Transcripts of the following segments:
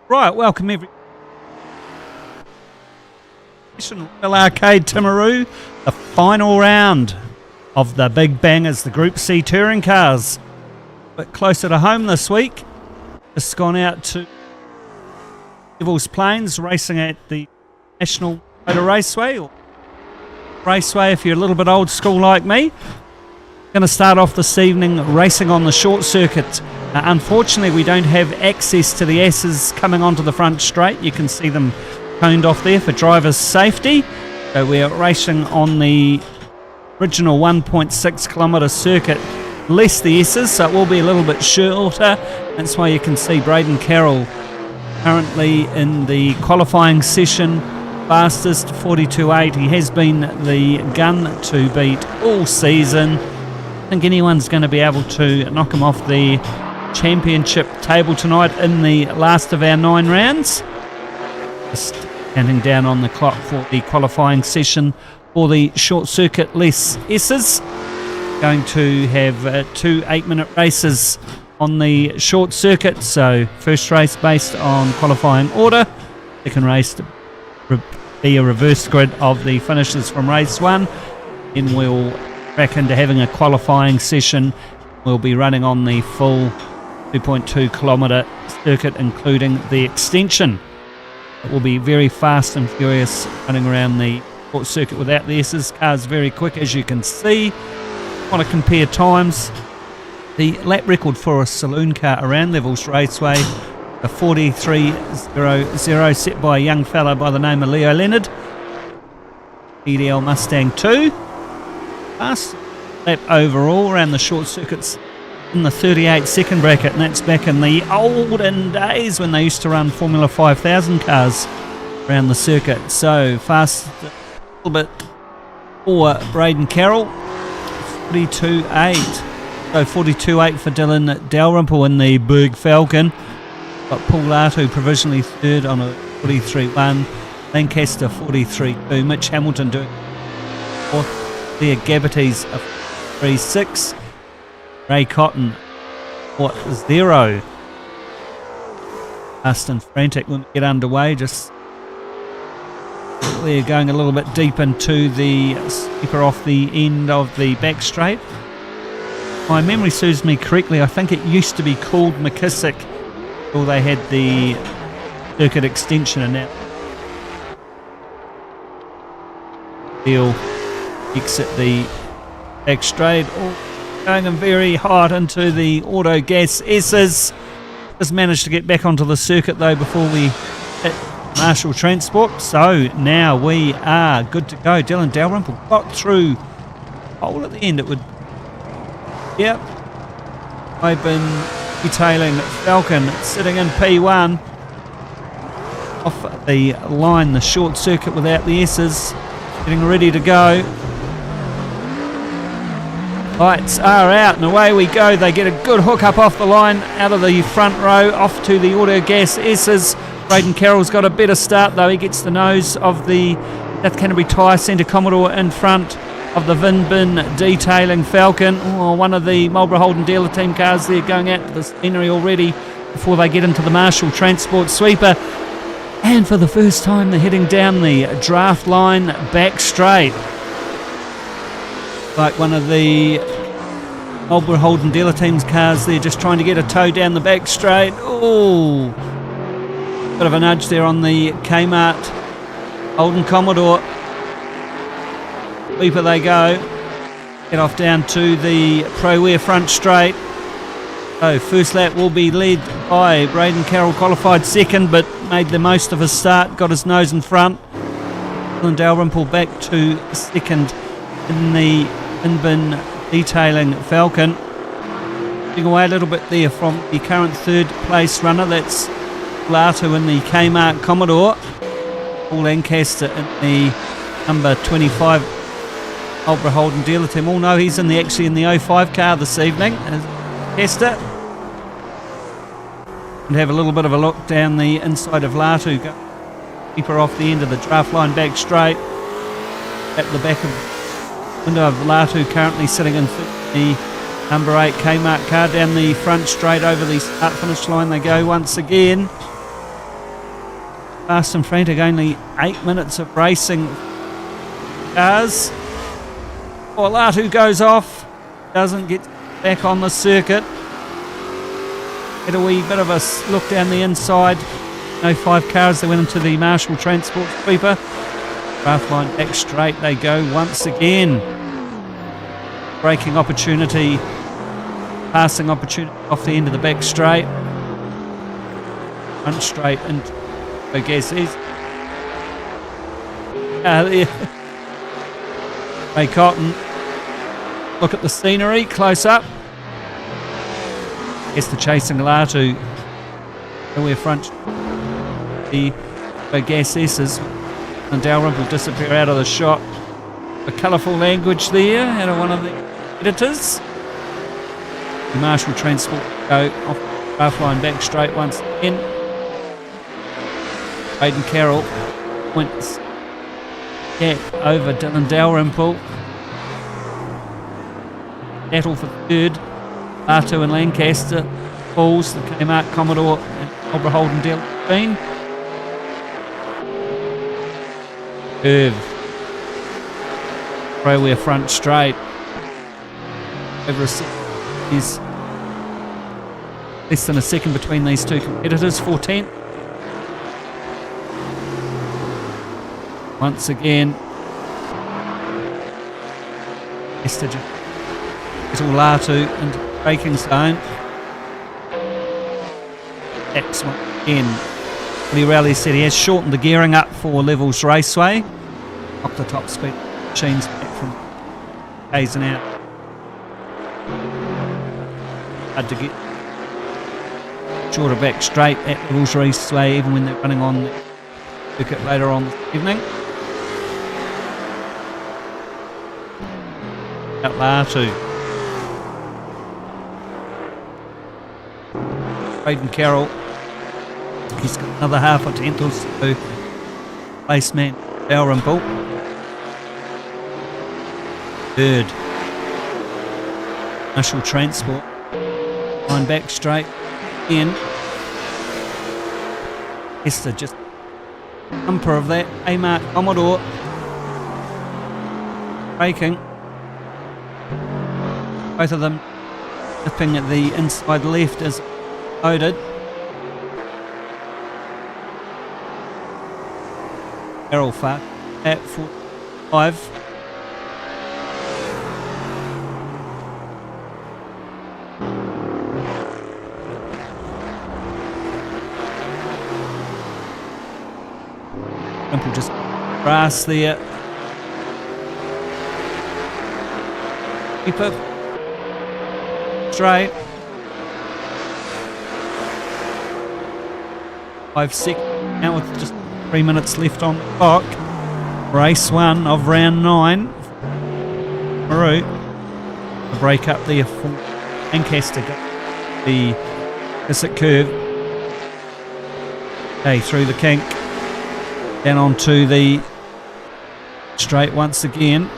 Right, welcome everyone. Arcade Timaru, the final round of the Big Bangers, the Group C touring cars. A bit closer to home this week. Just gone out to Devil's Plains, racing at the National Motor Raceway, or Raceway if you're a little bit old school like me. Going to start off this evening racing on the short circuit. Unfortunately, we don't have access to the S's coming onto the front straight. You can see them coned off there for driver's safety. So we're racing on the original 1.6 kilometre circuit, less the S's, so it will be a little bit shorter. That's why you can see Braden Carroll currently in the qualifying session, fastest 42.8. He has been the gun to beat all season. I think anyone's going to be able to knock him off the championship table tonight in the last of our 9 rounds. Just counting down on the clock for the qualifying session for the short circuit less S's. Going to have 2 8-minute races on the short circuit. So first race based on qualifying order, second race to be a reverse grid of the finishes from race 1. Then we'll back into having a qualifying session. We'll be running on the full 2.2 kilometre circuit, including the extension. It will be very fast and furious running around the short circuit without the S's. Car's very quick, as you can see. Want to compare times. The lap record for a saloon car around Levels Raceway, a 43.00 set by a young fella by the name of Leo Leonard, EDL Mustang 2. Fast lap overall around the short circuits in the 38-second bracket, and that's back in the olden days when they used to run Formula 5000 cars around the circuit. So fast a little bit for Braden Carroll, 42.8. So 42.8 for Dylan Dalrymple in the Big Falcon. Got Paul Latu provisionally third on a 43.1. Lancaster 43.2. Mitch Hamilton doing fourth. There Gabbity's a 3.6. Ray Cotton 4.0. Fast and frantic when we get underway. Just we're going a little bit deep into the steeper off the end of the back straight. My memory serves me correctly, I think it used to be called McKissick until they had the circuit extension, and now he'll exit the back straight. Going very hard into the auto gas S's. Just managed to get back onto the circuit though before we hit Marshall Transport. So now we are good to go. Dylan Dalrymple got through hole at the end. It would, yep. I've been detailing Falcon sitting in P1 off the line, the short circuit without the S's, getting ready to go. Lights are out and away we go. They get a good hook up off the line out of the front row off to the auto gas S's. Braden Carroll's got a better start though. He gets the nose of the South Canterbury Tyre Centre Commodore in front of the Vin Bin detailing Falcon. One of the Marlborough Holden dealer team cars there going out to the scenery already before they get into the Marshall Transport sweeper. And for the first time they're heading down the draft line back straight. Like one of the Marlborough Holden dealer team's cars there, just trying to get a toe down the back straight. Oh, bit of a nudge there on the Kmart Holden Commodore. Sweeper they go. Get off down to the Pro-Wear front straight. So first lap will be led by Braden Carroll, qualified second, but made the most of his start, got his nose in front. Dylan Dalrymple back to second in the in-bin detailing Falcon. Getting away a little bit there from the current third place runner, that's Latu in the Kmart Commodore. Paul Lancaster in the number 25 Marlborough Holden dealer team. Oh no, he's actually in the 05 car this evening. Lancaster. And have a little bit of a look down the inside of Latu. Keep her off the end of the draft line back straight. At the back of window of Latu, currently sitting in the number 8 Kmart car. Down the front straight over the start finish line they go once again. fast and frantic, only 8 minutes of racing cars. Well, Latu goes off, doesn't get back on the circuit. Get a wee bit of a look down the inside. No 5 cars that went into the Marshall Transport sweeper. Draft line back straight they go once again. Braking opportunity, passing opportunity off the end of the back straight. Front straight, and I guess is Ray Cotton. Look at the scenery close up. Guess the chasing Latu. We're front. The gas S's and Dalrymple will disappear out of the shot. A colourful language there out of one of the editors. The Marshall Transport go off the draft line back straight once again. Aidan Carroll points gap over Dylan Dalrymple. Battle for third. Latu and Lancaster falls. The VK Commodore and Cobra Holden Delphine. Curve. Railway front straight. Over is less than a second between these two competitors. 14th. Once again, Estage is all Latu and braking zone. Excellent again. Lee Rowley said he has shortened the gearing up for Levels Raceway. Off the top speed machines back from K's and out. Hard to get shorter back straight at Levels Raceway even when they're running on the circuit later on this evening. Out Latu. Aidan Carroll. He's got another half a tenth or so. Placeman Dalrymple. Third. Marshall Transport. Line back straight. In. Esther just bumper of that. VK Commodore. Braking. Both of them dipping at the inside left as loaded. Carroll far at 45. Temple just brass there. Keep it straight. 5 seconds now with just 3 minutes left on the clock. Race 1 of round 9. Timaru. The break up there for Lancaster. The Assetto curve. Okay, through the kink. Down onto the straight once again.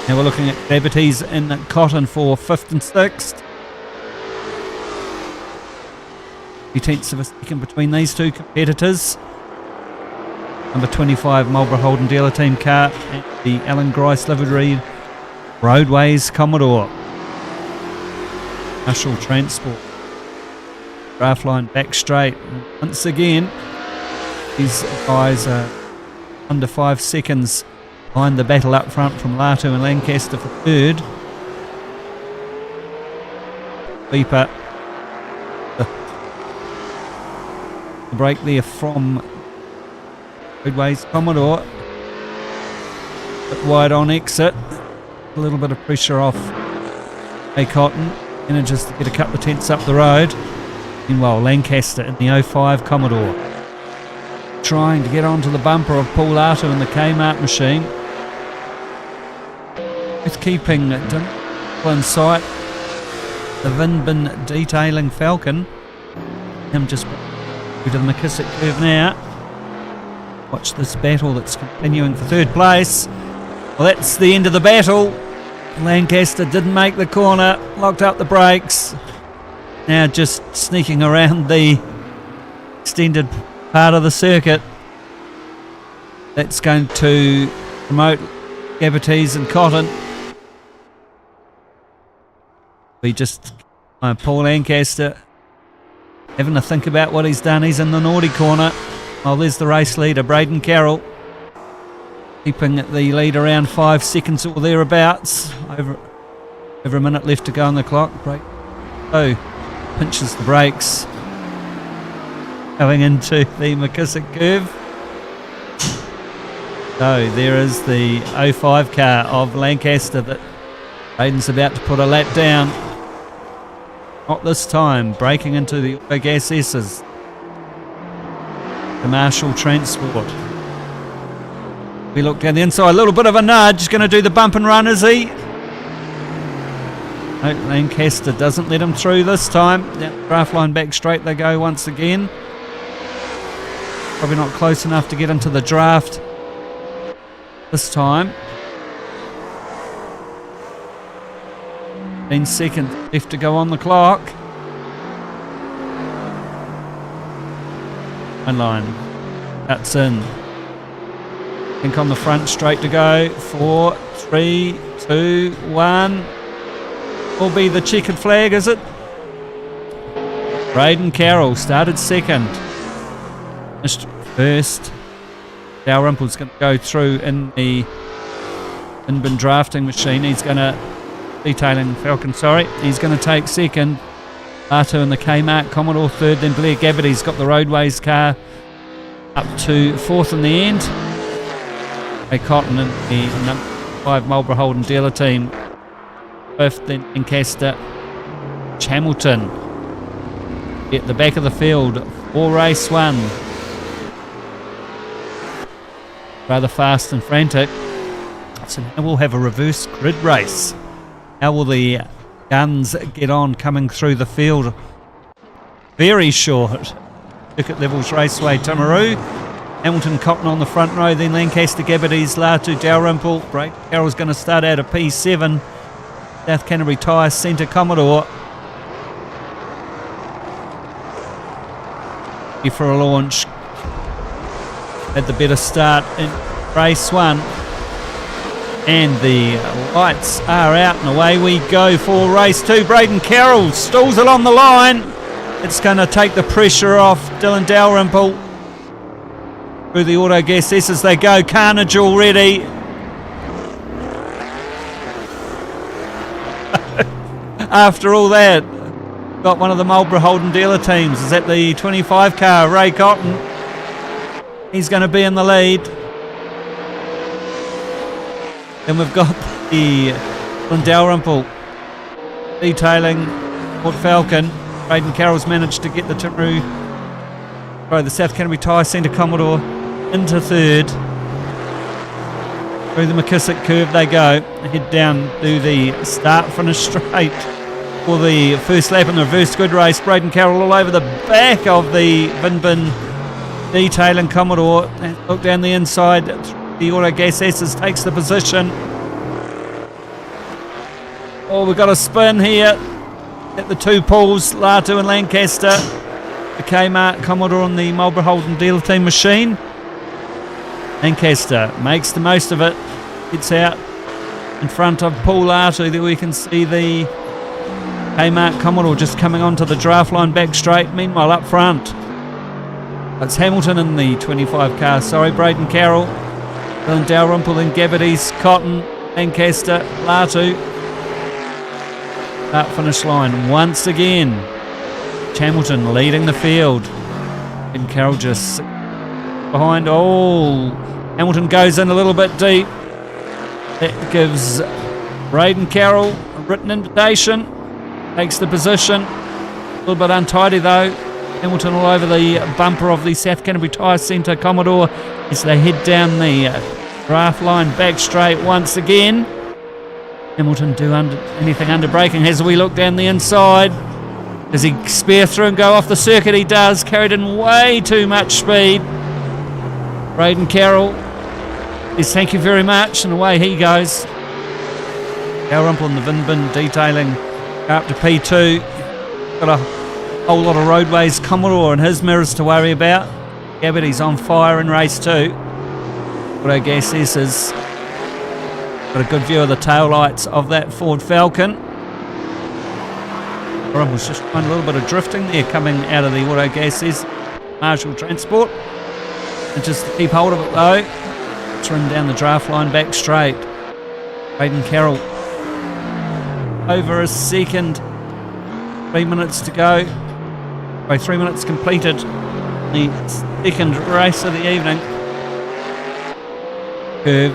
Now we're looking at Gravities in Cotton for 5th and 6th. 18ths of a second between these two competitors. Number 25 Marlborough Holden Dealer Team car and the Alan Grice livery Roadways Commodore. Marshall Transport. Draft line back straight. Once again, these guys are under 5 seconds behind the battle up front from Latu and Lancaster for third. Beeper. The break there from Roadways Commodore. Bit wide on exit. A little bit of pressure off A Cotton. Manages to get a couple of tenths up the road. Meanwhile, Lancaster in the 05 Commodore. Trying to get onto the bumper of Paul Latu in the Kmart machine. With keeping in sight. The Vinbin detailing Falcon. Him just to the McKissick curve now. Watch this battle that's continuing for third place. Well, that's the end of the battle. Lancaster didn't make the corner, locked up the brakes. Now just sneaking around the extended part of the circuit that's going to promote Gabatees and Cotton. We just Paul Lancaster having to think about what he's done. He's in the naughty corner. Oh, there's the race leader, Braden Carroll, keeping the lead around 5 seconds or thereabouts. Over a minute left to go on the clock. Pinches the brakes, going into the McKissick curve. So there is the 05 car of Lancaster that Braden's about to put a lap down. Not this time, breaking into the Auto Gas S's. The Marshall Transport. We look down the inside, a little bit of a nudge, going to do the bump and run, is he? No, Lancaster doesn't let him through this time. Draft line back straight they go once again. Probably not close enough to get into the draft this time. 10 seconds left to go on the clock. One line. That's in. Think on the front, straight to go. 4, 3, 2, 1. Will be the checkered flag, is it? Braden Carroll started second. Finished first. Dalrymple's going to go through in the in-bin drafting machine. He's going to detailing Falcon, sorry. He's going to take second. Arto and the Kmart Commodore third. Then Blair Gabatee's got the Roadways car up to fourth in the end. Ray Cotton and the number 5 Marlborough Holden dealer team fifth. Then Lancaster, Hamilton at the back of the field for race 1. Rather fast and frantic. So now we'll have a reverse grid race. How will the guns get on coming through the field? Very short. Circuit Levels Raceway, Timaru. Hamilton, Cotton on the front row, then Lancaster, Gabatees, Latu, Dalrymple. Braden Carroll's going to start out at P7. South Canterbury Tyres, Centre Commodore. Here for a launch. Had the better start in race 1. And the lights are out and away we go for race 2. Braden Carroll stalls along the line. It's going to take the pressure off Dylan Dalrymple. Through the Auto Gas S as they go. Carnage already. After all that, got one of the Marlborough Holden dealer teams. Is that the 25 car, Ray Cotton? He's going to be in the lead. Then we've got the Dalrymple detailing Ford Falcon. Braden Carroll's managed to get the Timaru, the South Canterbury Tyre Centre Commodore into third. Through the McKissick curve they go. Head down to the start finish straight for the first lap in the reverse grid race. Braden Carroll all over the back of the Bin detailing Commodore. Look down the inside. The Auto Gas S's takes the position. Oh, we've got a spin here at the 2 pools, Latu and Lancaster. The Kmart Commodore on the Marlborough Holden dealer team machine. Lancaster makes the most of it. Gets out in front of Paul Latu. There we can see the Kmart Commodore just coming onto the draft line back straight. Meanwhile, up front, it's Hamilton in the 25 car. Sorry, Braden Carroll. Dylan Dalrymple and Gabatees, Cotton, Lancaster, Latu. Start finish line once again. Hamilton leading the field. And Carroll just behind. Oh, Hamilton goes in a little bit deep. That gives Braden Carroll a written invitation. Takes the position. A little bit untidy though. Hamilton all over the bumper of the South Canterbury Tyre Centre Commodore as they head down the draft line back straight once again. Hamilton do anything under braking. As we look down the inside, does he spear through and go off the circuit? He does. Carried in way too much speed. Braden Carroll says thank you very much, and away he goes. Dalrymple and the Bin detailing up to P2. Got a whole lot of Roadways Commodore and his mirrors to worry about. Gabbity's on fire in race 2. What I guess is got a good view of the tail lights of that Ford Falcon. Was just trying a little bit of drifting there coming out of the Auto Gases Marshall Transport. And just to keep hold of it though, trim down the draft line back straight. Braden Carroll over a second. 3 minutes to go. 3 minutes completed. The second race of the evening. Curve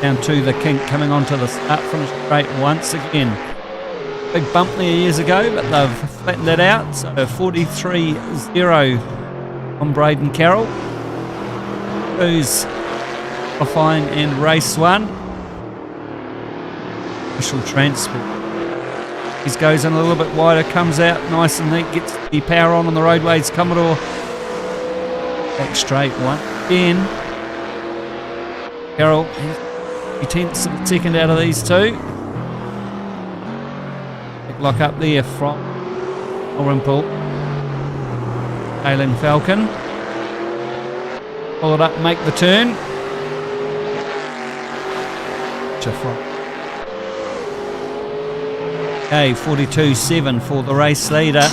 down to the kink, coming onto the start finish straight once again. Big bump there years ago, but they've flattened it out. So 43-0 on Braden Carroll, who's qualifying in race 1. Marshall Transport. He goes in a little bit wider, comes out nice and neat, gets the power on the roadways. Commodore back straight one again. Carroll, he tenths of a second out of these two. Lock up there from Dalrymple. Ailing Falcon. Pull it up, make the turn. Okay, 42-7 for the race leader.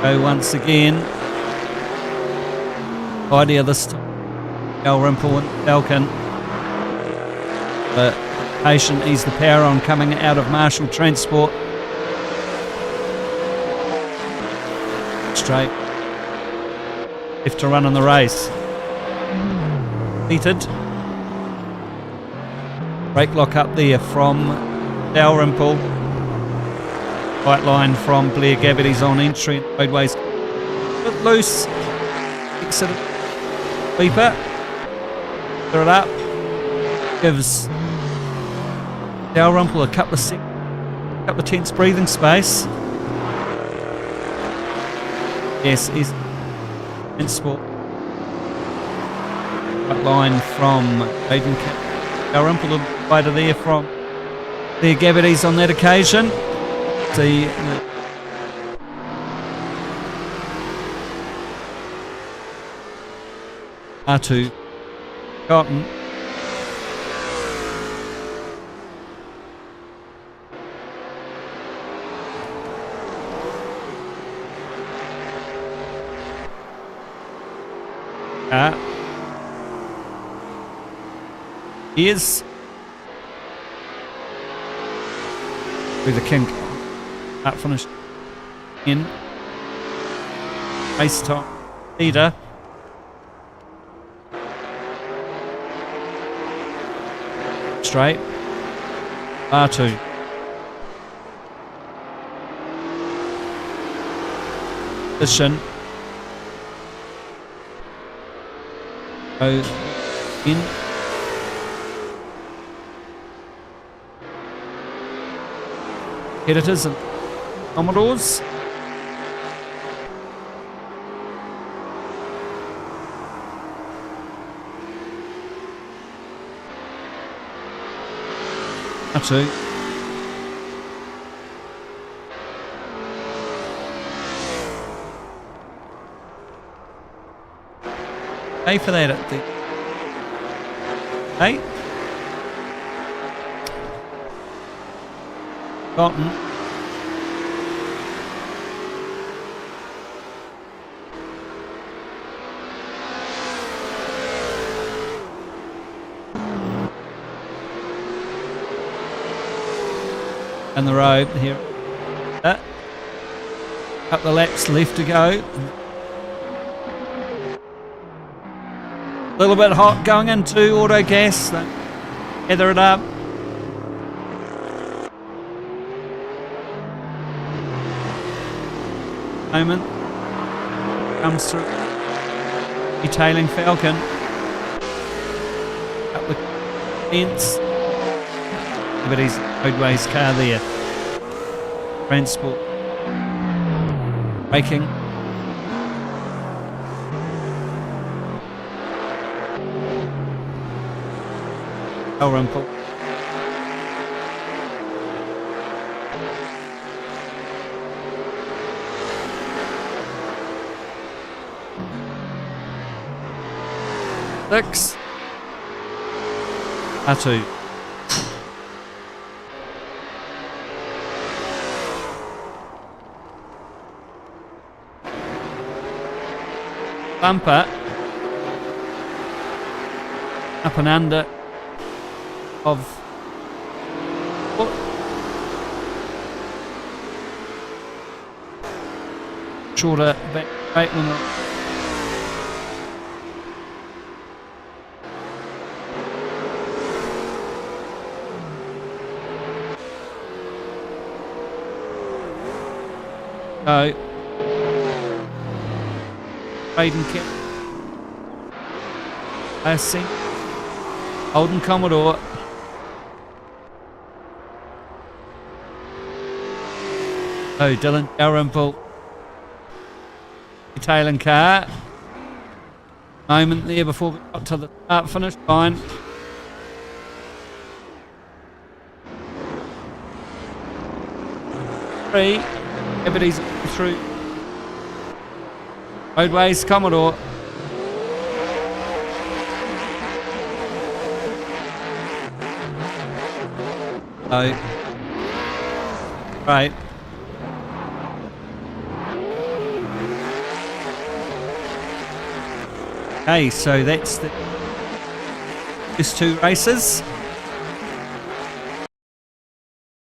Go once again. Idea this time. Dalrymple and Falcon. But patient, ease the power on coming out of Marshall Transport. Straight. Left to run in the race. Heated. Brake lock up there from Dalrymple. White line from Blair Gabbity's on entry. Roadways a bit loose. Exit sweeper. Throw it up. Gives Dalrymple a couple of tenths breathing space. Yes, is Transport. Right line from Aiden Dalrymple, a little wider there from their Gabbity's on that occasion. The R2 Cotton. Is with the kink up finished in race time leader. Straight R2 position. Go in. Editors and Commodores. R2. Pay for that at the 8. Cotton. And the road here. Couple of laps left to go. A little bit hot going into auto gas. Gather it up. Moment comes through. Detailing Falcon. Couple of dents. But he's roadways car there. Transport. Braking. Dalrymple. 6. R2. Bumper. Up and under of foot. Shorter back right limit. Go. Raiden Kip. Lassie. Holden Commodore. Oh, Dylan Dalrymple. Tailing car. Moment there before we got to the start finish line. Three. Everybody's through. Roadways, Commodore. Oh. Right. Okay, so that's the first 2 races.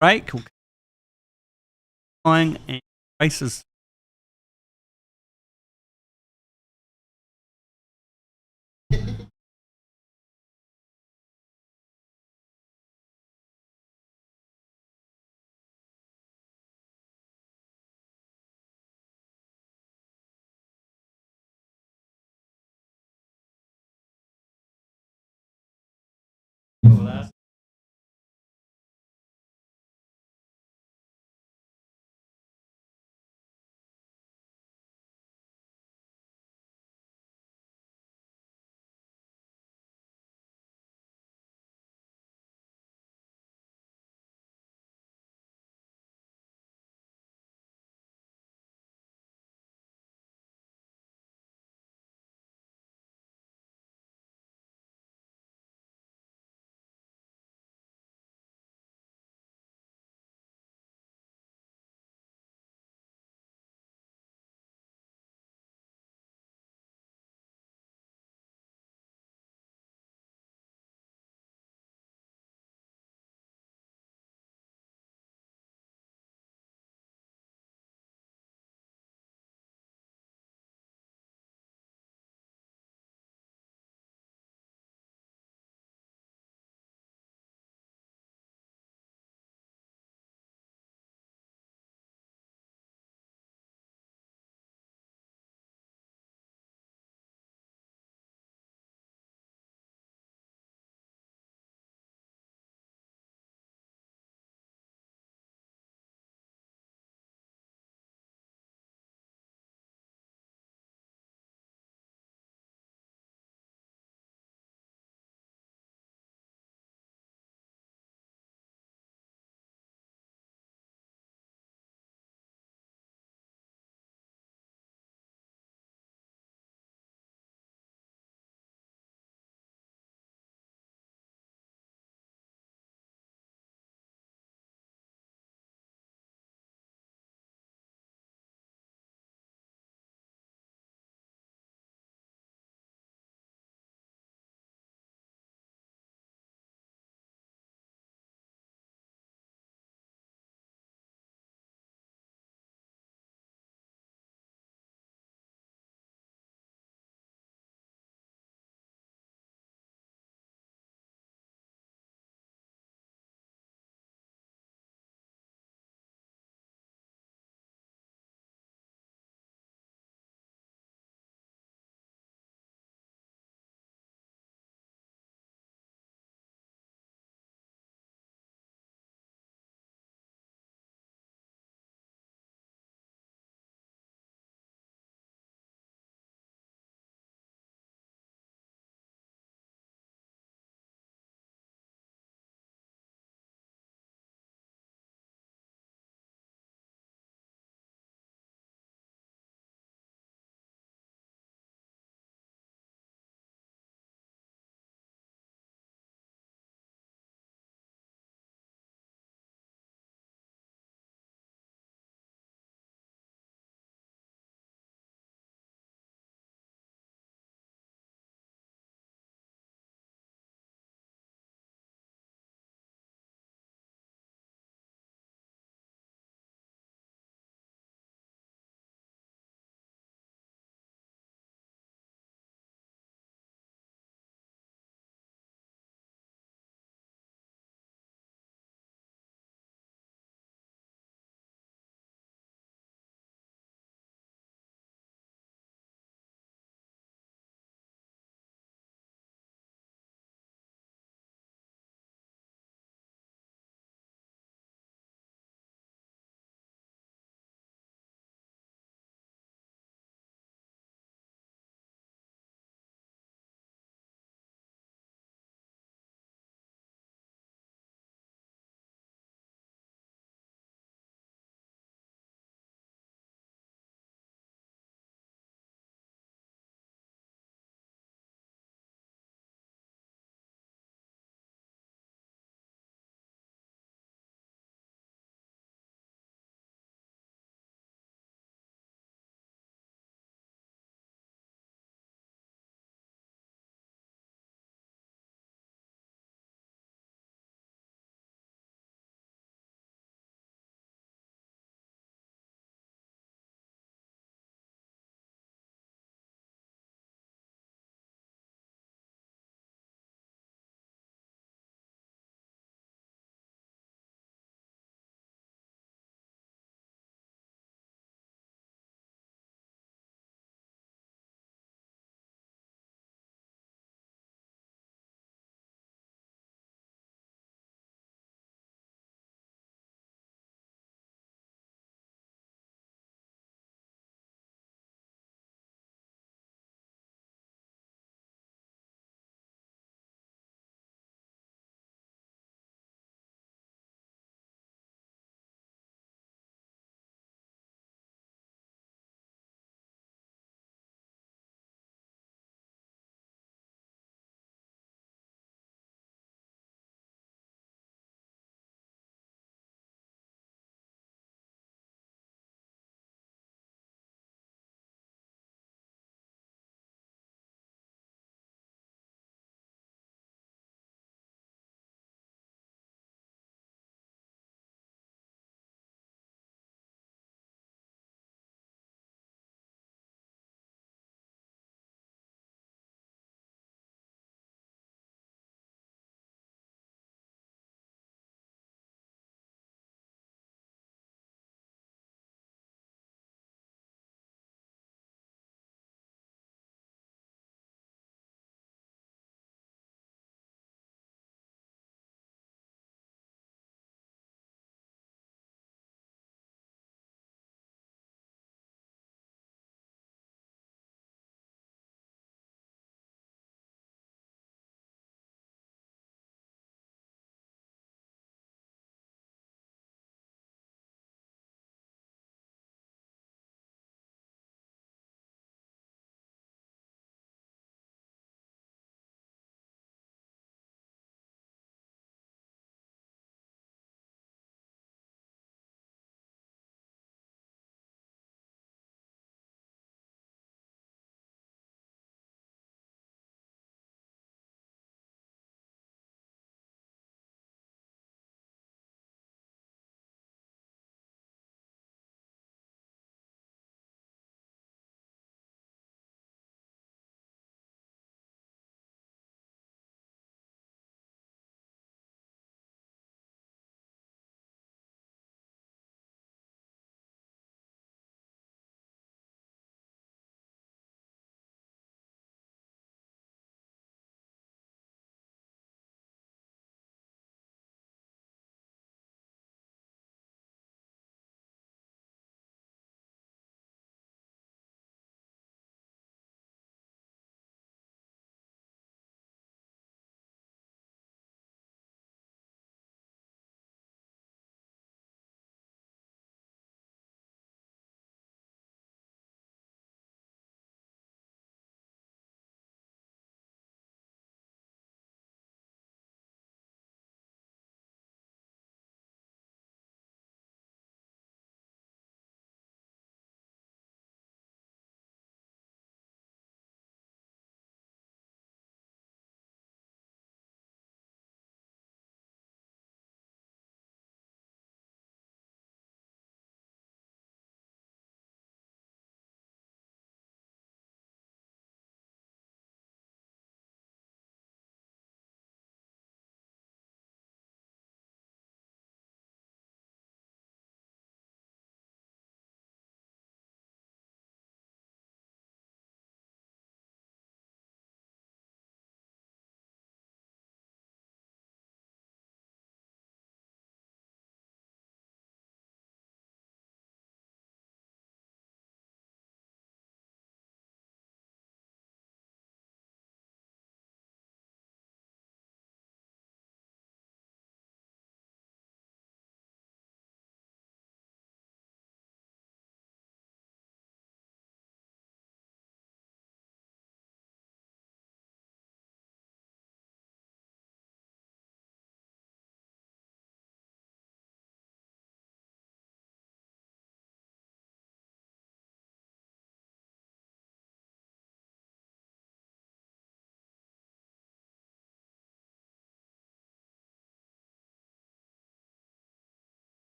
Break. Flying and races.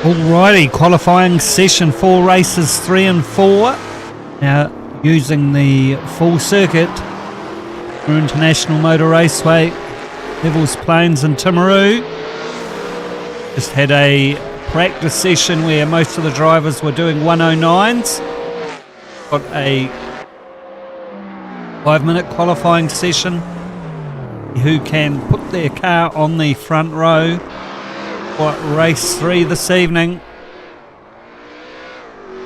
Alrighty, qualifying session 4, races 3 and 4. Now using the full circuit for International Motor Raceway, Devils Plains and Timaru. Just had a practice session where most of the drivers were doing 109s. Got a 5-minute qualifying session. Who can put their car on the front row for race 3 this evening.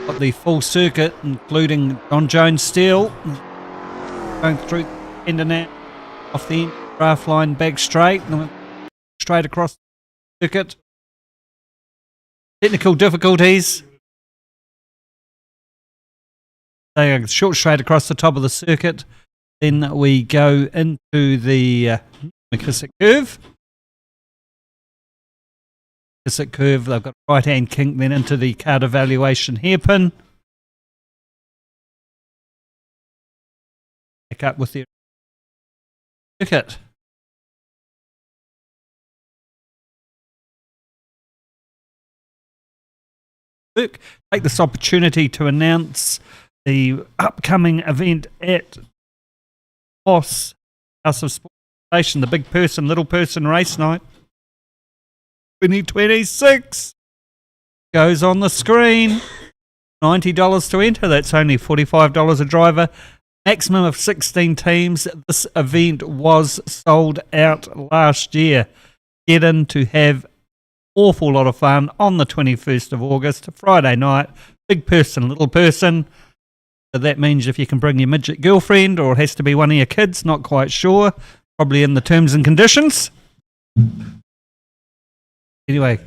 Got the full circuit, including John Jones Steel going through the end and out off the end, draft line back straight and straight across the circuit. Technical difficulties. They are short straight across the top of the circuit. Then we go into the McKissick curve. McKissick curve, they've got right hand kink, then into the card evaluation hairpin. Back up with their circuit. Take this opportunity to announce the upcoming event at HOSS, House of Sport Station, the Big Person, Little Person race night. 2026 goes on the screen. $90 to enter. That's only $45 a driver. Maximum of 16 teams. This event was sold out last year. Get in to have awful lot of fun on the 21st of August, Friday night. Big Person, Little Person. So that means if you can bring your midget girlfriend, or it has to be one of your kids, not quite sure. Probably in the terms and conditions. Anyway.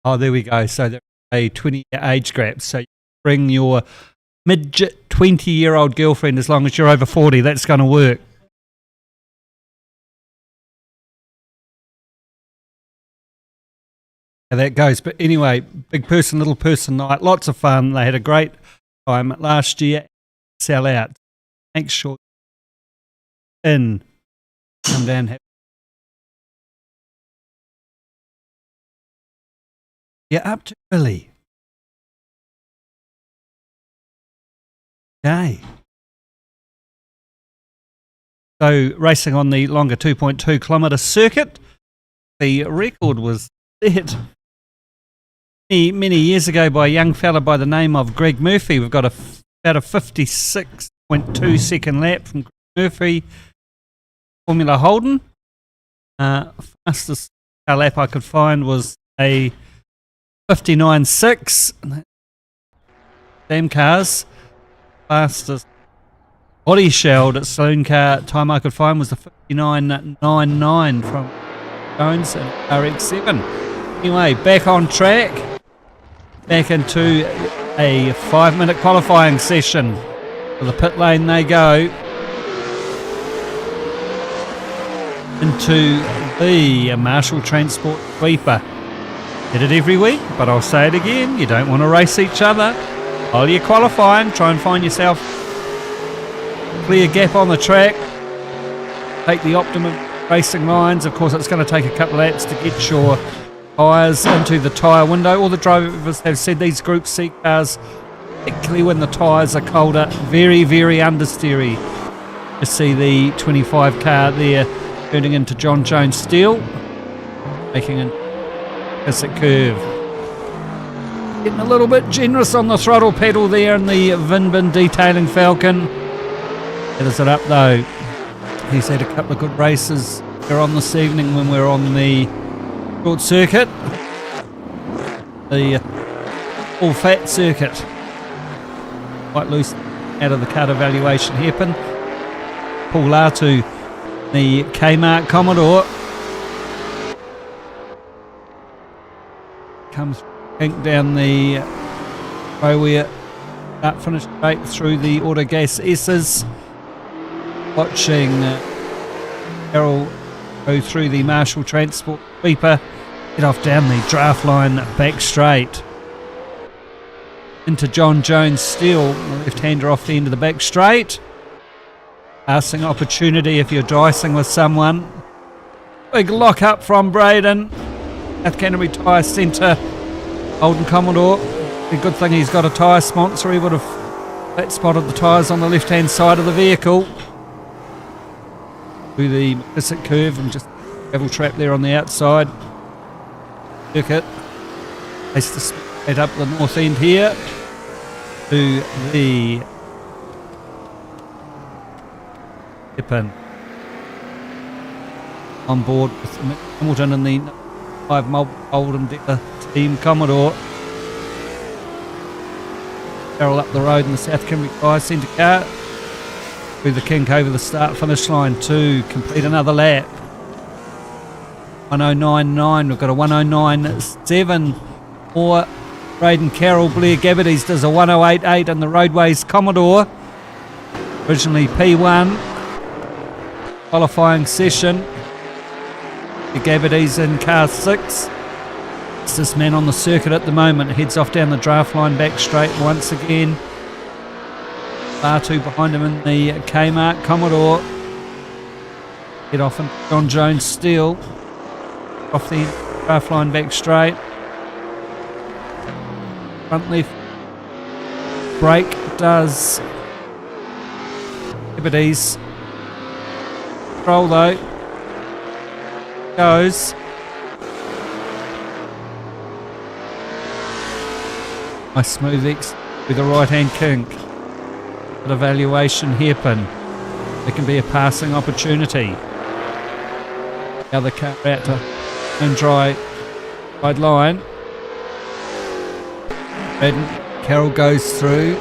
Oh, there we go. So there's a 20-year age gap. So you bring your midget 20-year-old girlfriend as long as you're over 40. That's going to work. How that goes. But anyway, Big Person, Little Person night. Lots of fun. They had a great time last year. Sell out. Make sure in. Come down. You're up to Billy. Okay. So racing on the longer 2.2 kilometre circuit. The record was set many years ago by a young fella by the name of Greg Murphy. We've got about a 56.2 second lap from Greg Murphy, Formula Holden. Fastest lap I could find was a 59.6. Damn cars. Fastest body shelled at saloon car time I could find was the 59.99 from Jones and RX7. Anyway, back on track. Back into a 5-minute qualifying session. For the pit lane they go. Into the Marshall Transport Sweeper. Did it every week, but I'll say it again. You don't want to race each other. While you're qualifying, try and find yourself a clear gap on the track. Take the optimum racing lines. Of course, it's going to take a couple of laps to get your tyres into the tyre window. All the drivers have said these Group C cars, particularly when the tyres are colder, very, very understeery. You see the 25 car there turning into John Jones Steel, making an exit curve. Getting a little bit generous on the throttle pedal there in the Vinbin detailing Falcon. Gathers it up though. He's had a couple of good races here on this evening when we're on the short circuit. The all fat circuit. Quite loose out of the card evaluation hairpin. Paul Latu, the VK Commodore. Comes pink down the row where start finish straight through the Autogas S's. Watching Carol go through the Marshall Transport Sweeper, get off down the draft line back straight into John Jones Steel, left-hander off the end of the back straight. Passing opportunity if you're dicing with someone. Big lock up from Braden. South Canterbury Tyre Centre, Holden Commodore. The good thing he's got a tyre sponsor. He would have spotted the tyres on the left-hand side of the vehicle. Through the McKissick curve and just gravel trap there on the outside. Circuit. Place to speed up the north end here to the Tippin. On board with Hamilton and the 5 Holden team Commodore. Barrel up the road in the South Canterbury Tyre Centre car. Through the kink over the start finish line to complete another lap. 109.9, we've got a 109.7 for Braden Carroll. Blair Gabbardies does a 108.8 in the Roadways Commodore. Originally P1 qualifying session. The Gabbardies in car 6. It's this man on the circuit at the moment, heads off down the draft line back straight once again. R2 behind him in the Kmart Commodore. Head off in John Jones Steel. Off the draft line back straight. Front left brake does Gabbardies. Control though. Goes. Nice smooth X with the right hand kink. Evaluation hairpin. There can be a passing opportunity. The other car out to and dry wide line. And Carroll goes through.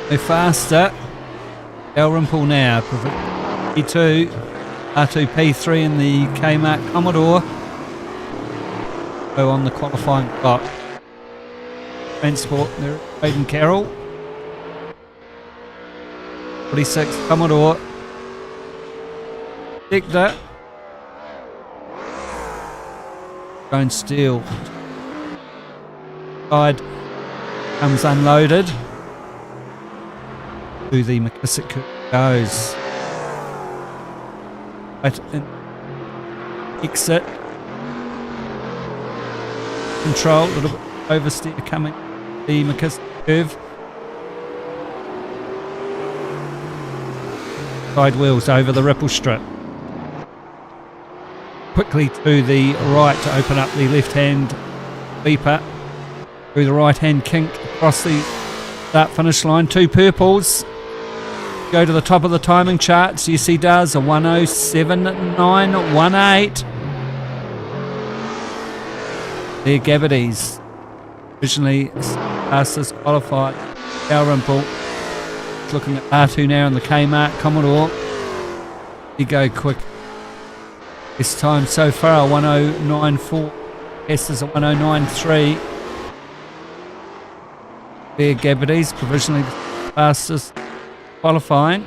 They're faster. Dalrymple now. P2, R2, P3 in the Kmart Commodore. Go on the qualifying clock. Transport there, Braden Carroll. 46 Commodore. Sector. Jones Steel. Side comes unloaded. To the McKissick goes. Right in. Exit. Control, a little bit oversteer coming. The McKissick curve. Side wheels over the ripple strip. Quickly to the right to open up the left hand beeper. Through the right hand kink across the start finish line. 2 purples. Go to the top of the timing charts. Yes, he does. A 107.918. There, Gabbardies. Originally fastest qualified. Dalrymple. Looking at R2 now in the Kmart Commodore. You go quick. This time so far, a 109.4. Hess is a 109.3. There, Gabbardies. Provisionally the fastest qualifying.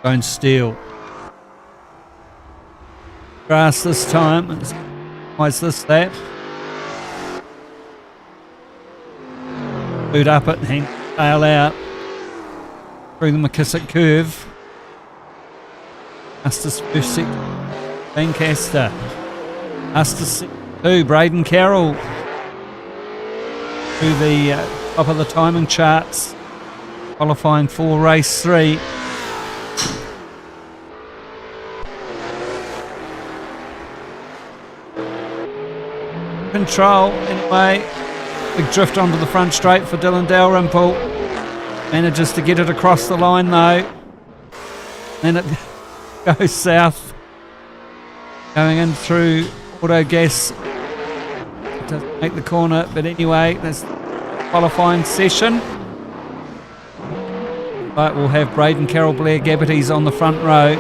Going Steel. Grass this time. Why's this lap? Boot up it, hang tail out. Through the McKissick curve. Astus first sector. Lancaster. Astus 2. Braden Carroll. To the top of the timing charts. Qualifying for race 3. Control anyway. Big drift onto the front straight for Dylan Dalrymple. Manages to get it across the line though. Then it goes south. Going in through Auto Gas. It doesn't make the corner, but anyway, that's the qualifying session. But we'll have Braden Carroll, Blair Gabbardies on the front row.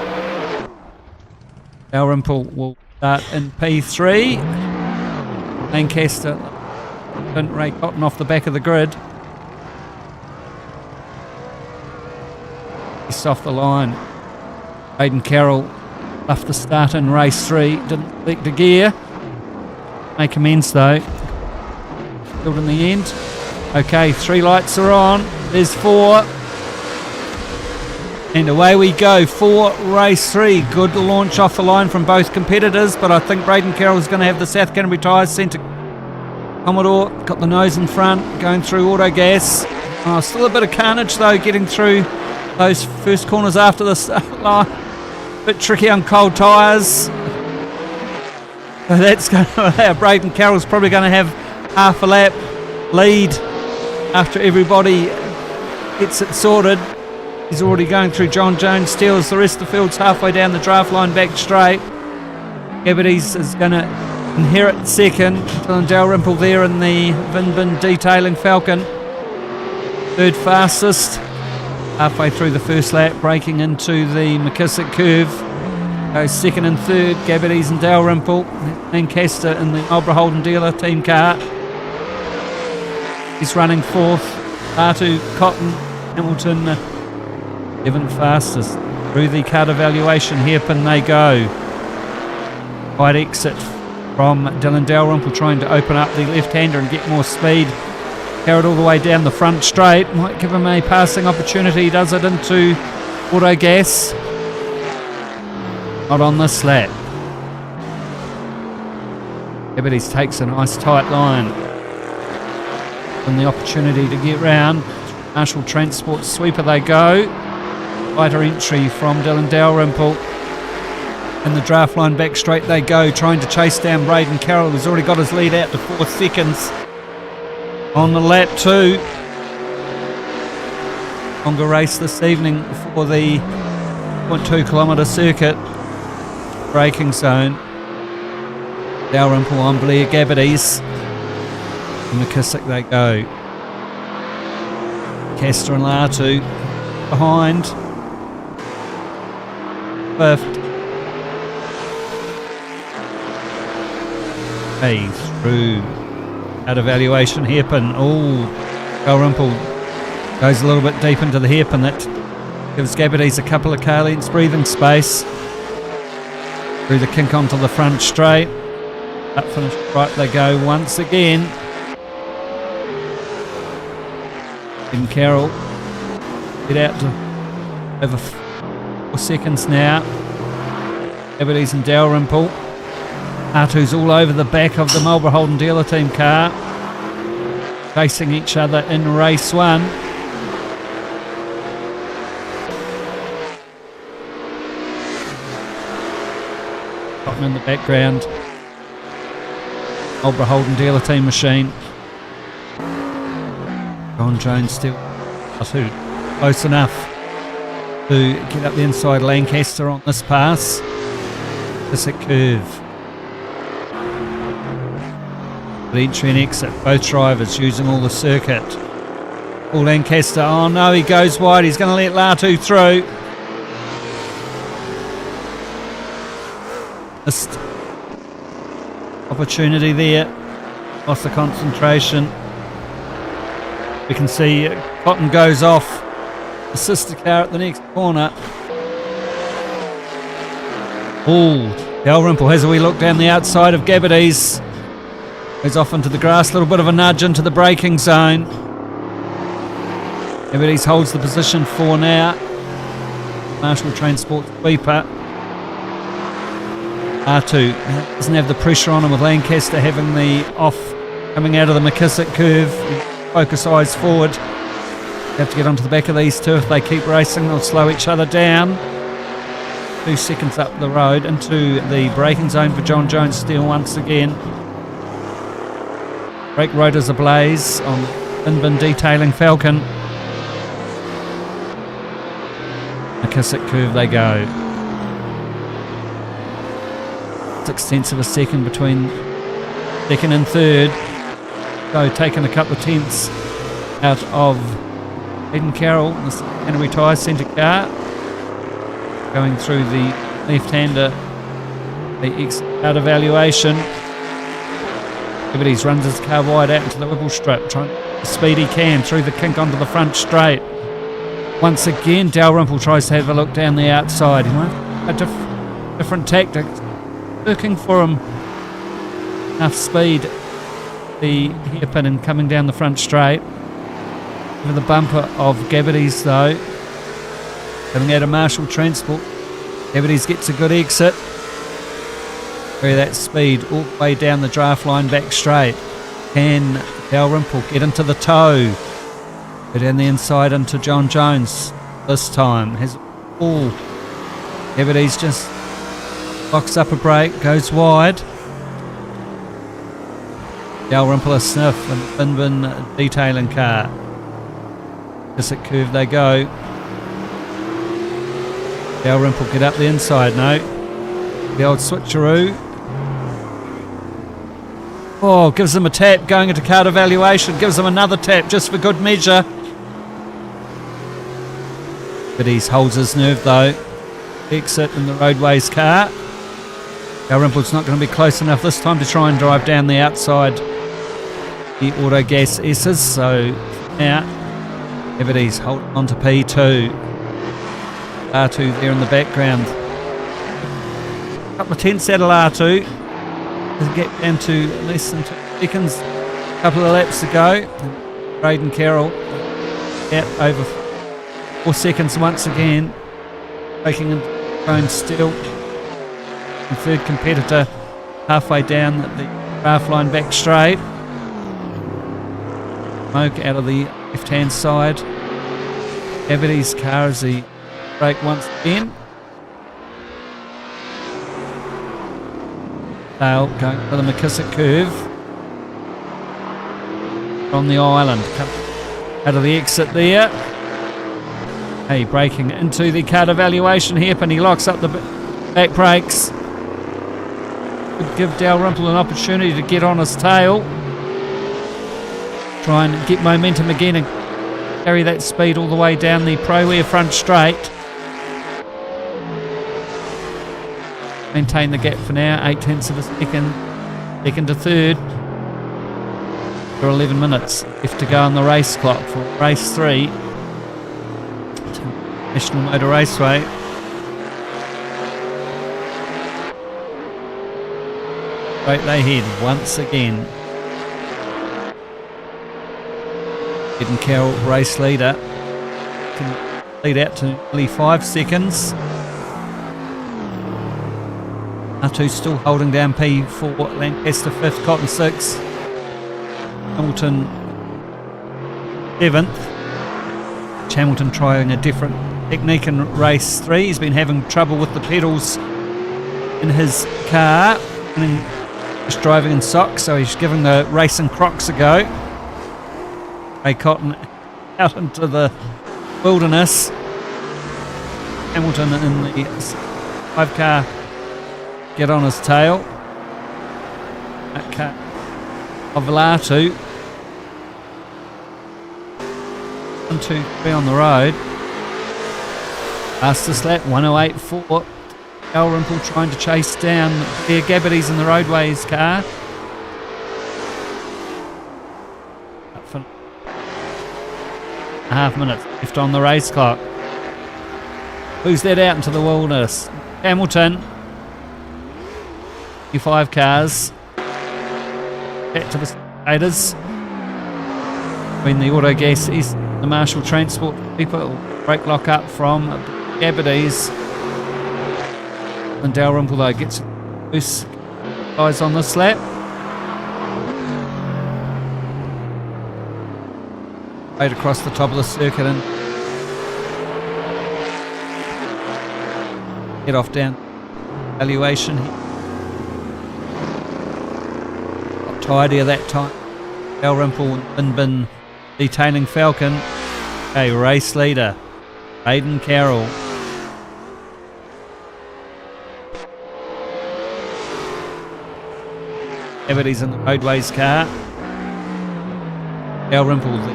Dalrymple will start in P3. Lancaster, Ray Cotton off the back of the grid. He's off the line. Braden Carroll left the start in race 3. Didn't select a gear. Make amends though. Killed in the end. Okay, 3 lights are on. There's 4. And away we go for race 3. Good launch off the line from both competitors, but I think Braden Carroll is going to have the South Canterbury Tyres centre. Commodore got the nose in front, going through auto gas. Still a bit of carnage though, getting through those first corners after the start line. Bit tricky on cold tyres. So that's going to allow Braden Carroll's probably going to have half a lap lead after everybody gets it sorted. He's already going through John Jones Steele as the rest of the field's halfway down the draft line back straight. Gabbities is going to inherit second. Dylan Dalrymple there in the Vinbin Detailing Falcon. Third fastest. Halfway through the first lap, breaking into the McKissick curve. Goes second and third, Gabbities and Dalrymple. Lancaster in the Marlborough Holden Dealer team car. He's running fourth. Artu, Cotton, Hamilton, Evan fastest. Through the card evaluation, hairpin they go. Wide exit from Dylan Dalrymple, trying to open up the left-hander and get more speed. Carried all the way down the front straight. Might give him a passing opportunity. Does it into auto gas. Not on this lap. Gabbities takes a nice tight line. And the opportunity to get round. Marshall Transport sweeper they go. Tighter entry from Dylan Dalrymple. In the draft line back straight they go, trying to chase down Braden Carroll, who's already got his lead out to 4 seconds. On the lap 2. Longer race this evening for the 0.2 kilometre circuit. Braking zone. Dalrymple on Blair Gabbities. McKissick they go. Castor and Latu behind. Fifth. Hey, through. Out evaluation, hairpin. Oh, Dalrymple goes a little bit deep into the hairpin. That gives Gabbities a couple of car lengths breathing space. Through the kink onto the front straight. Up finish right they go once again. And Carroll get out to over 4 seconds now. Gabbities and Dalrymple. Artu's all over the back of the Marlborough Holden Dealer team car. Facing each other in race 1. Cotton in the background. Marlborough Holden Dealer team machine. John Jones still close enough to get up the inside. Lancaster on this pass. This curve. Entry and exit, both drivers using all the circuit. Paul Lancaster, oh no, he goes wide, he's going to let Latu through. Missed opportunity there, lost the concentration. We can see Cotton goes off the sister car at the next corner. Oh, Dalrymple has a wee look down the outside of Gabbities. Goes off into the grass, a little bit of a nudge into the braking zone. Gabbities holds the position for now. Marshall Transport sweeper. R2 doesn't have the pressure on him with Lancaster having the off coming out of the McKissick curve. Focus eyes forward. They have to get onto the back of these two. If they keep racing, they'll slow each other down. 2 seconds up the road into the braking zone for John Jones Steele once again. Brake rotors ablaze on Vinbin Detailing Falcon. McKissick curve they go. 6/10 of a second between second and third. So taking a couple of tenths out of Eden Carroll, the Canterbury Tyres centre car. Going through the left-hander, the out evaluation. Gabbities runs his car wide out into the wibble strip, trying the speed he can through the kink onto the front straight. Once again, Dalrymple tries to have a look down the outside. He wants a different tactic, looking for him enough speed. The hairpin and coming down the front straight. Over the bumper of Gabbities though. Coming out of Marshall Transport. Everybody's gets a good exit. Carry that speed all the way down the draft line back straight. Can Dalrymple get into the toe? Go down the inside into John Jones this time. Has all. Everybody's just locks up a brake, goes wide. Dalrymple a sniff and Bin detailing car. Exit curve they go. Dalrymple get up the inside, no. The old switcheroo. Oh, gives them a tap going into card evaluation. Gives them another tap just for good measure. But he holds his nerve though. Exit in the roadways car. Dalrymple's not going to be close enough this time to try and drive down the outside the auto gas S's. So now Everty's holding on to P2. R2 there in the background. A couple of tenths out of R2. Doesn't get down to less than 2 seconds. A couple of laps to go. Braden Carroll out over 4 seconds once again. Breaking into phone still. And third competitor halfway down the draft line back straight. Smoke out of the left hand side. Everty's car as he brake once again. Dale going for the McKissick curve. On the island. Out of the exit there. Hey, braking into the card evaluation here, and he locks up the back brakes. Could give Dalrymple an opportunity to get on his tail. Try and get momentum again and carry that speed all the way down the Pro Air front straight. Maintain the gap for now, 8 tenths of a second. Second to third. For 11 minutes left to go on the race clock for race 3. National Motor Raceway. Right they head once again. Ed Carroll, race leader. Can lead out to nearly 5 seconds. R2 still holding down P4, Lancaster 5th, Cotton 6th. Hamilton 7th. Hamilton trying a different technique in race 3. He's been having trouble with the pedals in his car and just driving in socks, so he's giving the racing Crocs a go. Ray Cotton out into the wilderness. Hamilton in the 5 car get on his tail. That car of R2. 1, 2, 3 on the road. Fastest lap 1:08.4. Dalrymple trying to chase down Blair Gabbardy's in the roadways car. Up for a half minutes left on the race clock. Who's that out into the wilderness? Hamilton. 5 cars. Back to the spectators. When the auto gas is the Marshall Transport people brake lock up from Gabbardy's. And Dalrymple though gets loose guys on this lap. Right across the top of the circuit and get off down valuation. Got tidier that time. Dalrymple and Bin detailing Falcon. Okay, race leader Aidan Carroll. Everty's in the roadways car. Dalrymple, the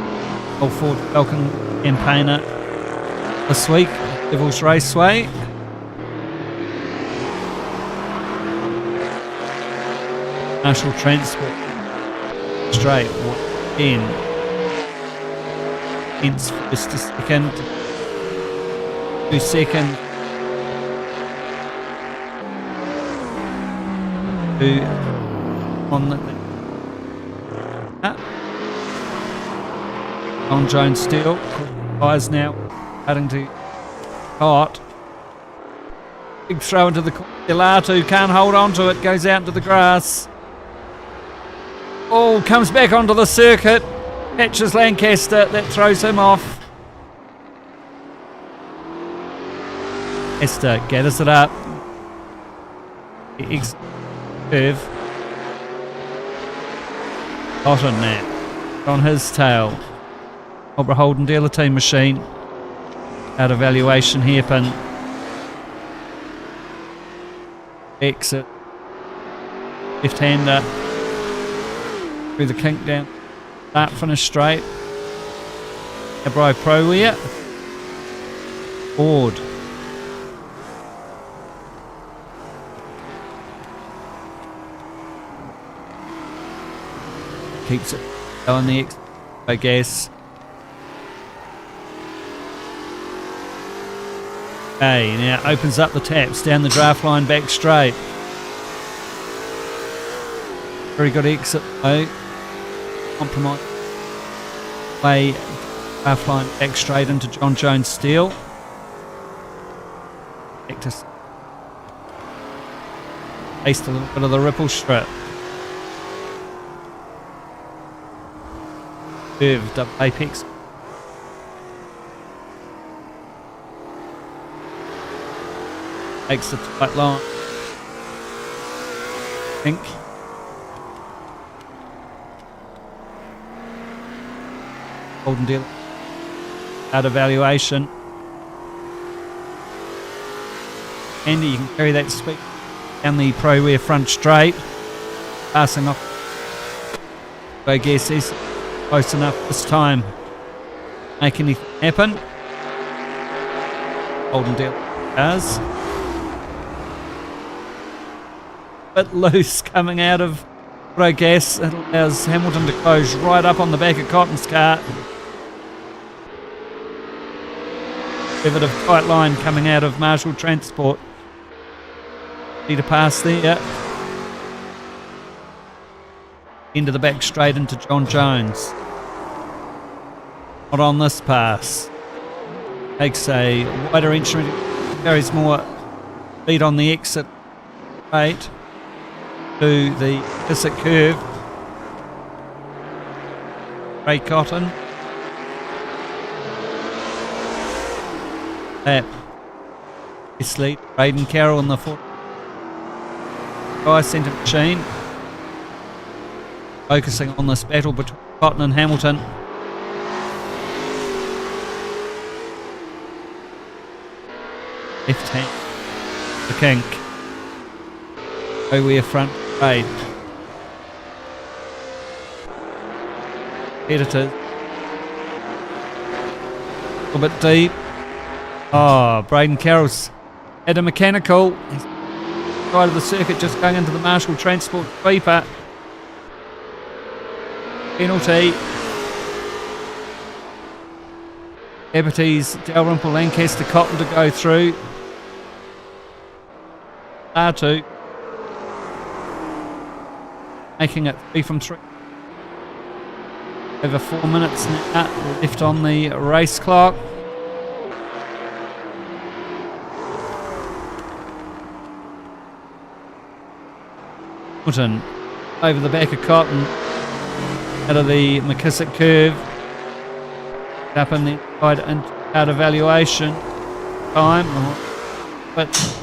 old Ford Falcon campaigner this week, Devils Raceway. Marshall Transport straight in. Hence first to second. 2 second. 2 on the John Jones still. Tyres now starting to hot. Big throw into the corner. Latu can't hold on to it, goes out into the grass. Oh, comes back onto the circuit. Catches Lancaster, that throws him off. Esther gathers it up. Curve. Cotton now on his tail. Cobra Holden dealer team machine. Out of valuation hairpin. Exit. Left-hander. Through the kink down. Start finish straight. Abro Pro Wear. Board. Keeps it on the X, I guess. Okay, now opens up the taps down the draft line back straight. Very good exit though. Compromise. Play draft line back straight into John Jones Steel. Back to taste a little bit of the ripple strip. Curved up apex. Takes the tight line. Pink. Golden deal. Out of valuation. Andy, you can carry that speed down the Pro Wear front straight. Passing off. I guess he's close enough this time. Make anything happen. Golden deal does. Bit loose coming out of Pro Gas. It allows Hamilton to close right up on the back of Cotton's car. A bit of tight line coming out of Marshall Transport. Need a pass there. Into the back straight into John Jones. Not on this pass. Takes a wider entry. Carries more speed on the exit. Right. To the Kisset curve. Ray Cotton. Tap. Sleep. Braden Carroll in the foot. Guy centre machine. Focusing on this battle between Cotton and Hamilton. Left hand. The kink. Wear front trade. Editor. A little bit deep. Oh, Braden Carroll's had a mechanical. He's side of the circuit just going into the Marshall Transport sweeper. Penalty. Eberties, Dalrymple, Lancaster, Cotton to go through. R2. Making it 3 from 3. Over 4 minutes now left on the race clock. Hamilton over the back of Cotton. Out of the McKissick curve. Up in the side and out of valuation. Time. But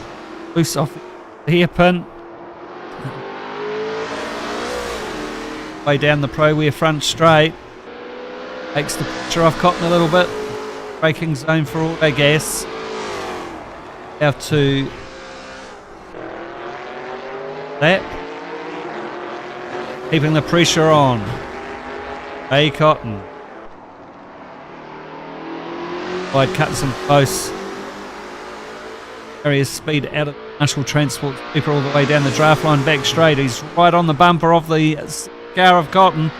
loose off the hairpin. Way down the Pro Wear front straight. Takes the pressure off Cotton a little bit. Braking zone for auto gas. Out to that. Keeping the pressure on. Ray Cotton. Wide cuts him close. Carries speed out of Marshall Transport Sweeper all the way down the draft line back straight. He's right on the bumper of the car of Cotton.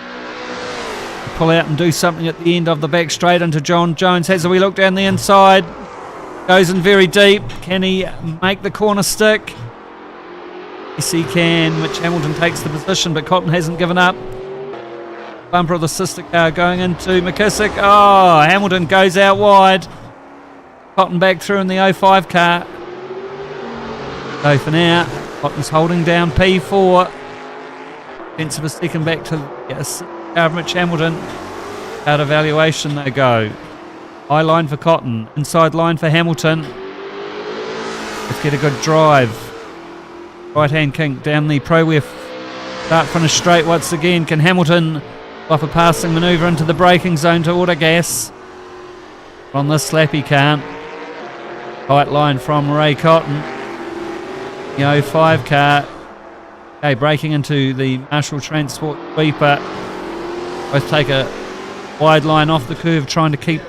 Pull out and do something at the end of the back straight into John Jones. Has a wee look down the inside. Goes in very deep. Can he make the corner stick? Yes, he can. Mitch Hamilton takes the position, but Cotton hasn't given up. Bumper of the sister car going into McKissick. Oh, Hamilton goes out wide. Cotton back through in the 05 car. So for now, Cotton's holding down P4. Tenths of a second back to Mitch Hamilton. Out of evaluation they go. High line for Cotton. Inside line for Hamilton. Let's get a good drive. Right hand kink down the pro-wear. Start finish straight once again. Can Hamilton off a passing manoeuvre into the braking zone to Autogas? On this lap he can't. Tight line from Ray Cotton. The 05 car. Okay, braking into the Marshall Transport sweeper. Both take a wide line off the curve, trying to keep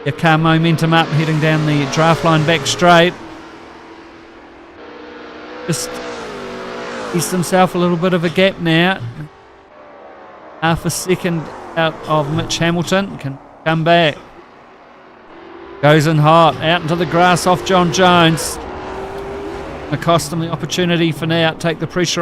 your car momentum up, heading down the draft line back straight. Just eased himself a little bit of a gap now. Half a second out of Mitch Hamilton. Can come back. Goes in hot, out into the grass off John Jones. Gonna cost him the opportunity for now, take the pressure off.